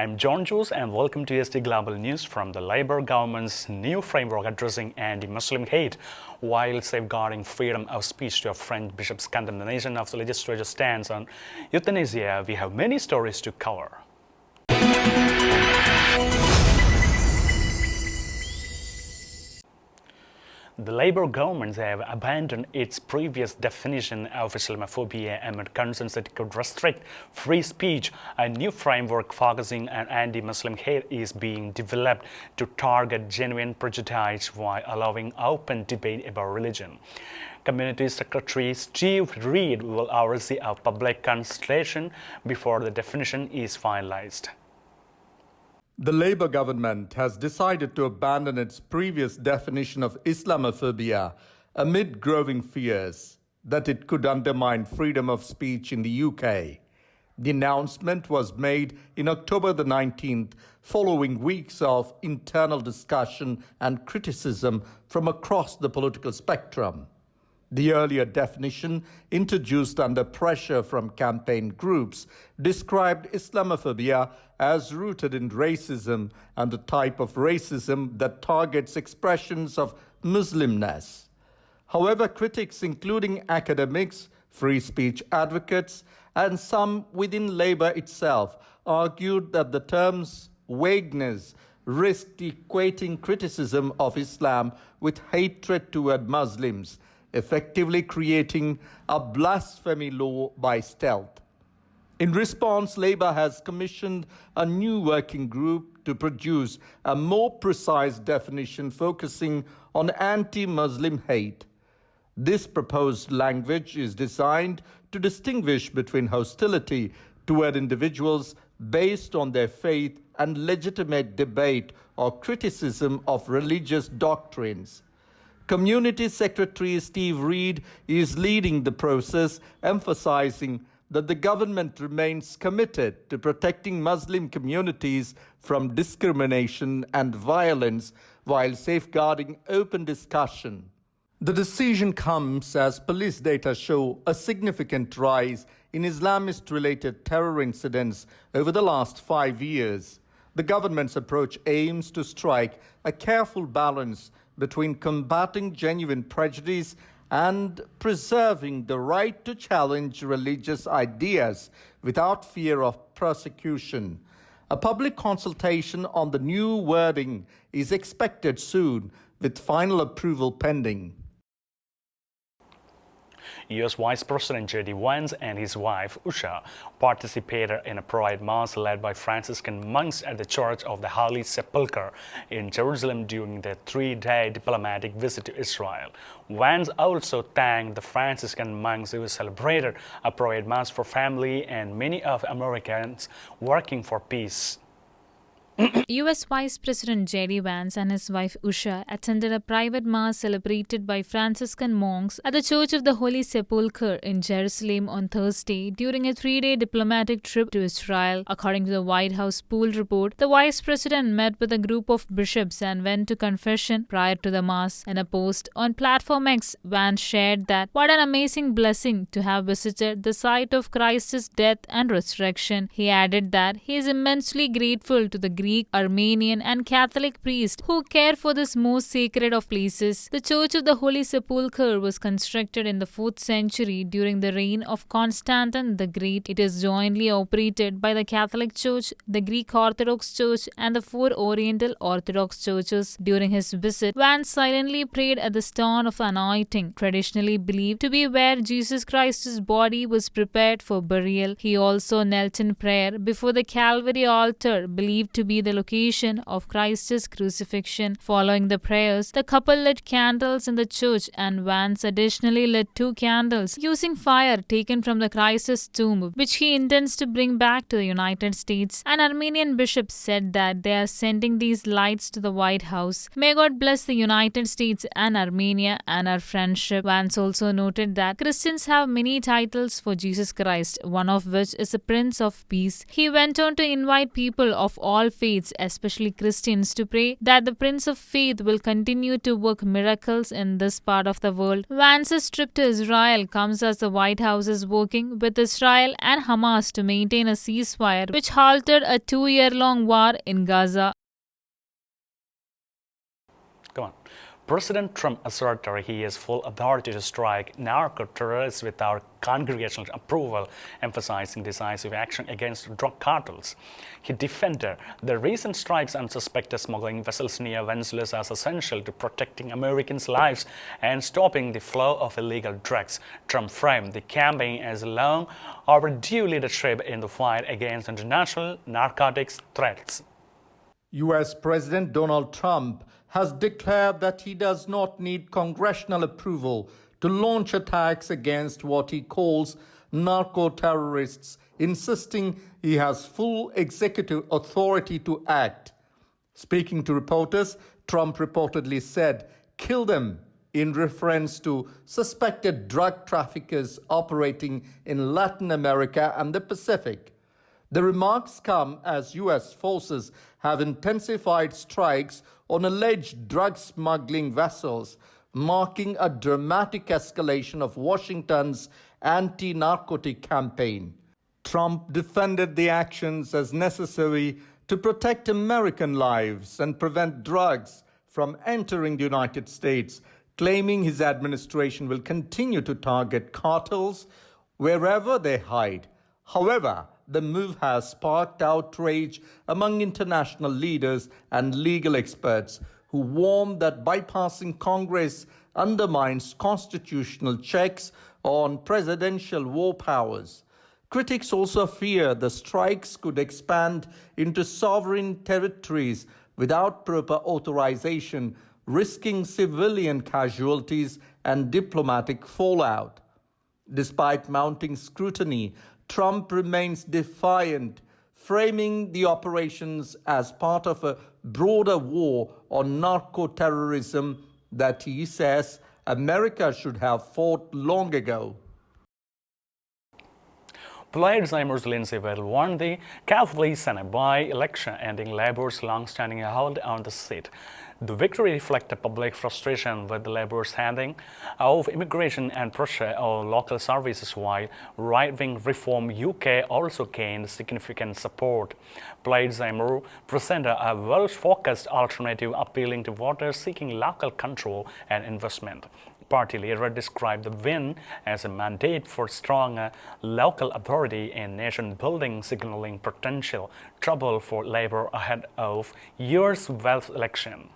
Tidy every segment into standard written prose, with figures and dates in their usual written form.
I'm John Jules and welcome to Global News from the Labour government's new framework addressing anti-Muslim hate while safeguarding freedom of speech. To a French bishop's condemnation of the legislature's stance on euthanasia, we have many stories to cover. The Labour government have abandoned its previous definition of Islamophobia amid concerns that it could restrict free speech. A new framework focusing on anti-Muslim hate is being developed to target genuine prejudice while allowing open debate about religion. Community Secretary Steve Reed will oversee a public consultation before the definition is finalized. The Labour government has decided to abandon its previous definition of Islamophobia amid growing fears that it could undermine freedom of speech in the UK. The announcement was made in October the 19th, following weeks of internal discussion and criticism from across the political spectrum. The earlier definition, introduced under pressure from campaign groups, described Islamophobia as rooted in racism and the type of racism that targets expressions of Muslimness. However, critics, including academics, free speech advocates, and some within Labour itself, argued that the term's vagueness risked equating criticism of Islam with hatred toward Muslims, effectively creating a blasphemy law by stealth. In response, Labour has commissioned a new working group to produce a more precise definition focusing on anti-Muslim hate. This proposed language is designed to distinguish between hostility toward individuals based on their faith and legitimate debate or criticism of religious doctrines. Community Secretary Steve Reed is leading the process, emphasizing that the government remains committed to protecting Muslim communities from discrimination and violence while safeguarding open discussion. The decision comes as police data show a significant rise in Islamist-related terror incidents over the last 5 years. The government's approach aims to strike a careful balance between combating genuine prejudice and preserving the right to challenge religious ideas without fear of prosecution. A public consultation on the new wording is expected soon, with final approval pending. U.S. Vice President J.D. Vance and his wife, Usha, participated in a pride mass led by Franciscan monks at the Church of the Holy Sepulchre in Jerusalem during their 3-day diplomatic visit to Israel. Vance also thanked the Franciscan monks who celebrated a pride mass for family and many of Americans working for peace. U.S. Vice President J.D. Vance and his wife Usha attended a private mass celebrated by Franciscan monks at the Church of the Holy Sepulchre in Jerusalem on Thursday during a 3-day diplomatic trip to Israel. According to the White House pool report, the Vice President met with a group of bishops and went to confession prior to the mass. In a post on Platform X, Vance shared that, "What an amazing blessing to have visited the site of Christ's death and resurrection." He added that he is immensely grateful to the Greek, Armenian, and Catholic priests who care for this most sacred of places. The Church of the Holy Sepulchre was constructed in the 4th century during the reign of Constantine the Great. It is jointly operated by the Catholic Church, the Greek Orthodox Church, and the 4 Oriental Orthodox churches. During his visit, Vance silently prayed at the stone of anointing, traditionally believed to be where Jesus Christ's body was prepared for burial. He also knelt in prayer before the Calvary altar, believed to be the location of Christ's crucifixion. Following the prayers, the couple lit candles in the church, and Vance additionally lit 2 candles using fire taken from the Christ's tomb, which he intends to bring back to the United States. An Armenian bishop said that they are sending these lights to the White House. May God bless the United States and Armenia and our friendship. Vance also noted that Christians have many titles for Jesus Christ, one of which is the Prince of Peace. He went on to invite people of all faiths faiths, especially Christians, to pray that the Prince of Faith will continue to work miracles in this part of the world. Vance's trip to Israel comes as the White House is working with Israel and Hamas to maintain a ceasefire which halted a 2-year-long war in Gaza. Come on. President Trump asserted he has full authority to strike narco-terrorists without congressional approval, emphasizing decisive action against drug cartels. He defended the recent strikes on suspected smuggling vessels near Vance as essential to protecting Americans' lives and stopping the flow of illegal drugs. Trump framed the campaign as a long overdue leadership in the fight against international narcotics threats. US President Donald Trump has declared that he does not need congressional approval to launch attacks against what he calls narco-terrorists, insisting he has full executive authority to act. Speaking to reporters, Trump reportedly said, "Kill them," in reference to suspected drug traffickers operating in Latin America and the Pacific. The remarks come as US forces have intensified strikes on alleged drug smuggling vessels, marking a dramatic escalation of Washington's anti-narcotic campaign. Trump defended the actions as necessary to protect American lives and prevent drugs from entering the United States, claiming his administration will continue to target cartels wherever they hide. However, the move has sparked outrage among international leaders and legal experts who warn that bypassing Congress undermines constitutional checks on presidential war powers. Critics also fear the strikes could expand into sovereign territories without proper authorization, risking civilian casualties and diplomatic fallout. Despite mounting scrutiny, Trump remains defiant, framing the operations as part of a broader war on narco-terrorism that he says America should have fought long ago. Plaid Cymru's Lindsay won the Catholic Senate by-election, ending Labour's long-standing hold on the seat. The victory reflected public frustration with the Labour's handling of immigration and pressure on local services, while right-wing Reform UK also gained significant support. Plaid Cymru presented a Welsh-focused alternative appealing to voters seeking local control and investment. Party leader described the win as a mandate for stronger local authority and nation-building, signaling potential trouble for Labour ahead of year's Welsh election.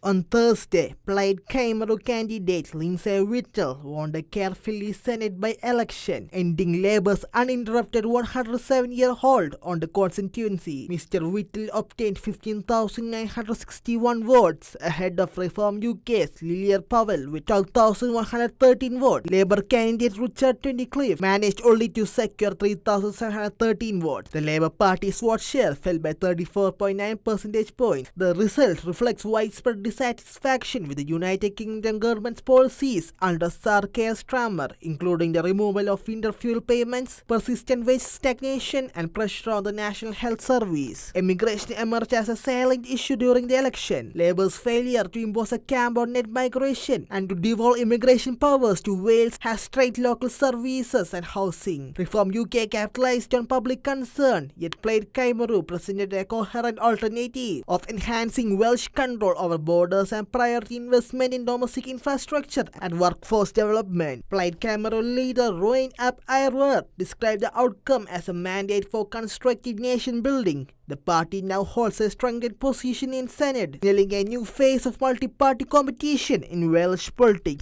On Thursday, Plaid Cymru candidate Lindsay won the carefully Senate by-election, ending Labour's uninterrupted 107-year hold on the constituency. Mr. Whittle obtained 15,961 votes, ahead of Reform UK's Lilian Powell with 12,113 votes. Labour candidate Richard Tunnicliffe managed only to secure 3,713 votes. The Labour Party's vote share fell by 34.9 percentage points. The result reflects widespread dissatisfaction with the United Kingdom government's policies under Sir Keir Starmer, including the removal of winter fuel payments, persistent wage stagnation, and pressure on the National Health Service. Immigration emerged as a salient issue during the election. Labour's failure to impose a cap on net migration and to devolve immigration powers to Wales has strained local services and housing. Reform UK capitalised on public concern, yet Plaid Cymru presented a coherent alternative of enhancing Welsh control over borders and priority investment in domestic infrastructure and workforce development. Plaid Cymru leader Rowan ap Iorwerth described the outcome as a mandate for constructive nation building. The party now holds a strengthened position in Senate, signaling a new phase of multi-party competition in Welsh politics.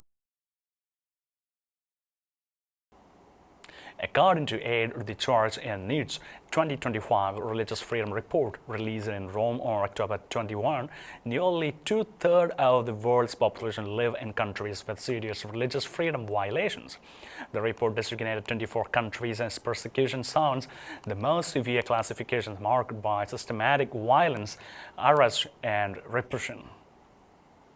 According to Aid to the Church and News 2025 Religious Freedom Report released in Rome on October 21, nearly two-thirds of the world's population live in countries with serious religious freedom violations. The report designated 24 countries as persecution zones, the most severe classifications marked by systematic violence, arrest, and repression.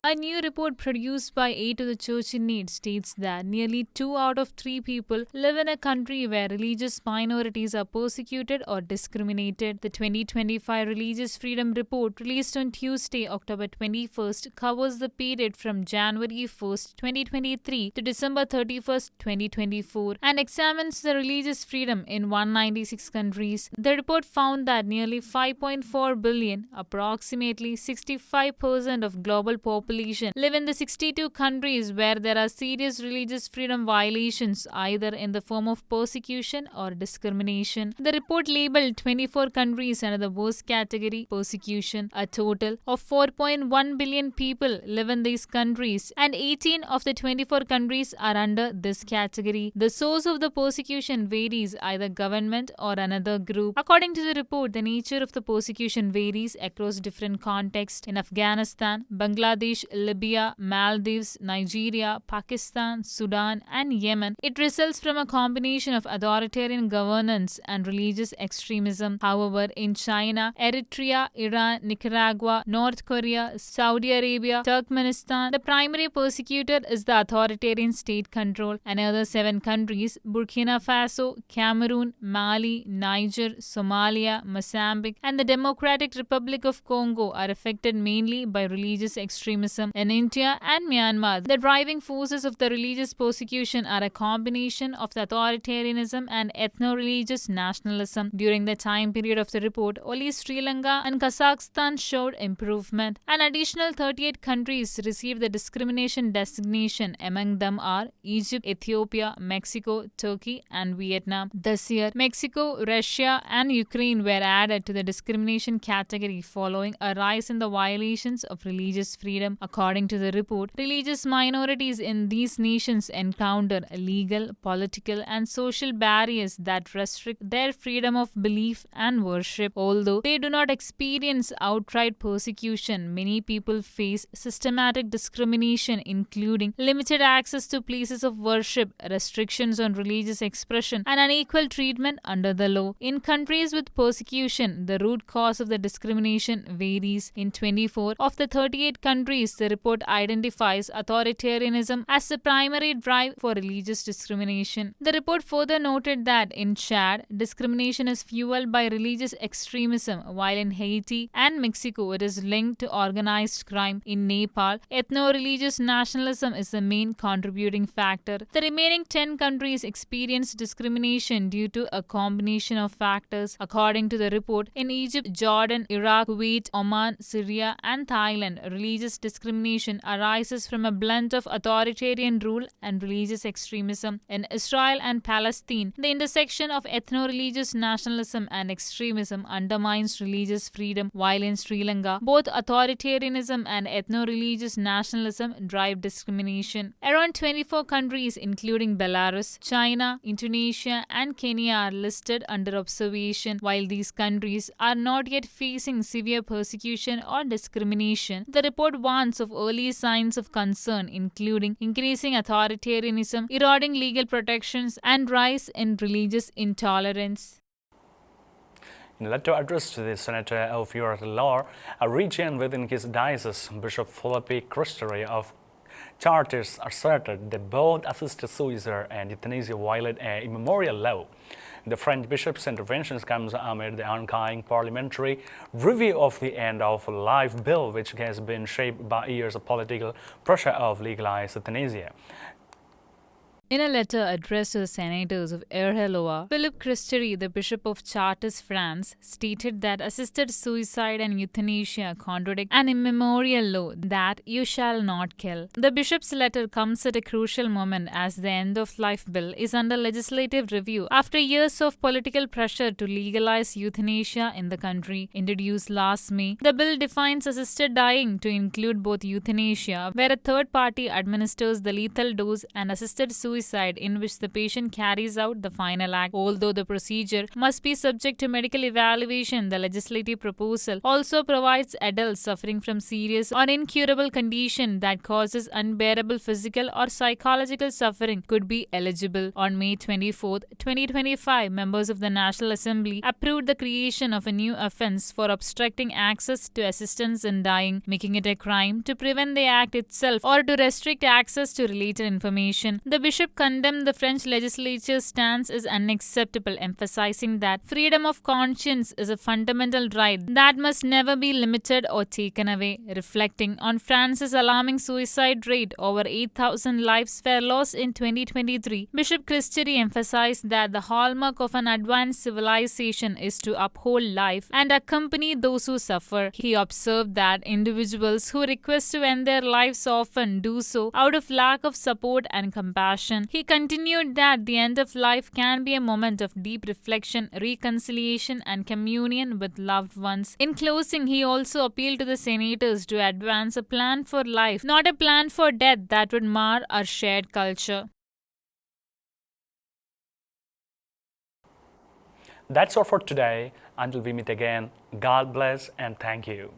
A new report produced by Aid to the Church in Need states that nearly 2 out of 3 people live in a country where religious minorities are persecuted or discriminated. The 2025 Religious Freedom Report, released on Tuesday, October 21st, covers the period from January 1st, 2023 to December 31st, 2024 and examines the religious freedom in 196 countries. The report found that nearly 5.4 billion, approximately 65% of global population, live in the 62 countries where there are serious religious freedom violations either in the form of persecution or discrimination. The report labeled 24 countries under the worst category, persecution. A total of 4.1 billion people live in these countries and 18 of the 24 countries are under this category. The source of the persecution varies, either government or another group. According to the report, the nature of the persecution varies across different contexts. In Afghanistan, Bangladesh, Libya, Maldives, Nigeria, Pakistan, Sudan, and Yemen, it results from a combination of authoritarian governance and religious extremism. However, in China, Eritrea, Iran, Nicaragua, North Korea, Saudi Arabia, Turkmenistan, the primary persecutor is the authoritarian state control. Another 7 countries, Burkina Faso, Cameroon, Mali, Niger, Somalia, Mozambique, and the Democratic Republic of Congo, are affected mainly by religious extremism. In India and Myanmar, the driving forces of the religious persecution are a combination of the authoritarianism and ethno-religious nationalism. During the time period of the report, only Sri Lanka and Kazakhstan showed improvement. An additional 38 countries received the discrimination designation. Among them are Egypt, Ethiopia, Mexico, Turkey, and Vietnam. This year, Mexico, Russia, and Ukraine were added to the discrimination category following a rise in the violations of religious freedom. According to the report, religious minorities in these nations encounter legal, political, and social barriers that restrict their freedom of belief and worship. Although they do not experience outright persecution, many people face systematic discrimination, including limited access to places of worship, restrictions on religious expression, and unequal treatment under the law. In countries with persecution, the root cause of the discrimination varies. In 24 of the 38 countries, the report identifies authoritarianism as the primary drive for religious discrimination. The report further noted that in Chad, discrimination is fueled by religious extremism, while in Haiti and Mexico it is linked to organized crime. In Nepal, ethno-religious nationalism is the main contributing factor. The remaining 10 countries experience discrimination due to a combination of factors. According to the report, in Egypt, Jordan, Iraq, Kuwait, Oman, Syria, and Thailand, religious discrimination arises from a blend of authoritarian rule and religious extremism. In Israel and Palestine, the intersection of ethno-religious nationalism and extremism undermines religious freedom, while in Sri Lanka, both authoritarianism and ethno-religious nationalism drive discrimination. Around 24 countries, including Belarus, China, Indonesia, and Kenya, are listed under observation. While these countries are not yet facing severe persecution or discrimination, the report warns of early signs of concern, including increasing authoritarianism, eroding legal protections, and rise in religious intolerance. In a letter addressed to the Senator of Law, a region within his diocese, Bishop Philippi Christori of Charters asserted that both assisted suicide and euthanasia violate an immemorial law. The French bishop's interventions comes amid the ongoing parliamentary review of the end-of-life bill, which has been shaped by years of political pressure of legalized euthanasia. In a letter addressed to the senators of Eure-et-Loir, Philippe Christori, the Bishop of Chartres, France, stated that assisted suicide and euthanasia contradict an immemorial law that you shall not kill. The bishop's letter comes at a crucial moment as the end-of-life bill is under legislative review after years of political pressure to legalize euthanasia in the country. Introduced last May, the bill defines assisted dying to include both euthanasia, where a third party administers the lethal dose, and assisted suicide, suicide in which the patient carries out the final act. Although the procedure must be subject to medical evaluation, the legislative proposal also provides adults suffering from serious or incurable condition that causes unbearable physical or psychological suffering could be eligible. On May 24, 2025, members of the National Assembly approved the creation of a new offense for obstructing access to assistance in dying, making it a crime to prevent the act itself or to restrict access to related information. The bishop condemned the French legislature's stance as unacceptable, emphasizing that freedom of conscience is a fundamental right that must never be limited or taken away. Reflecting on France's alarming suicide rate, over 8,000 lives were lost in 2023. Bishop Christieri emphasized that the hallmark of an advanced civilization is to uphold life and accompany those who suffer. He observed that individuals who request to end their lives often do so out of lack of support and compassion. He continued that the end of life can be a moment of deep reflection, reconciliation, and communion with loved ones. In closing, he also appealed to the senators to advance a plan for life, not a plan for death that would mar our shared culture. That's all for today. Until we meet again, God bless and thank you.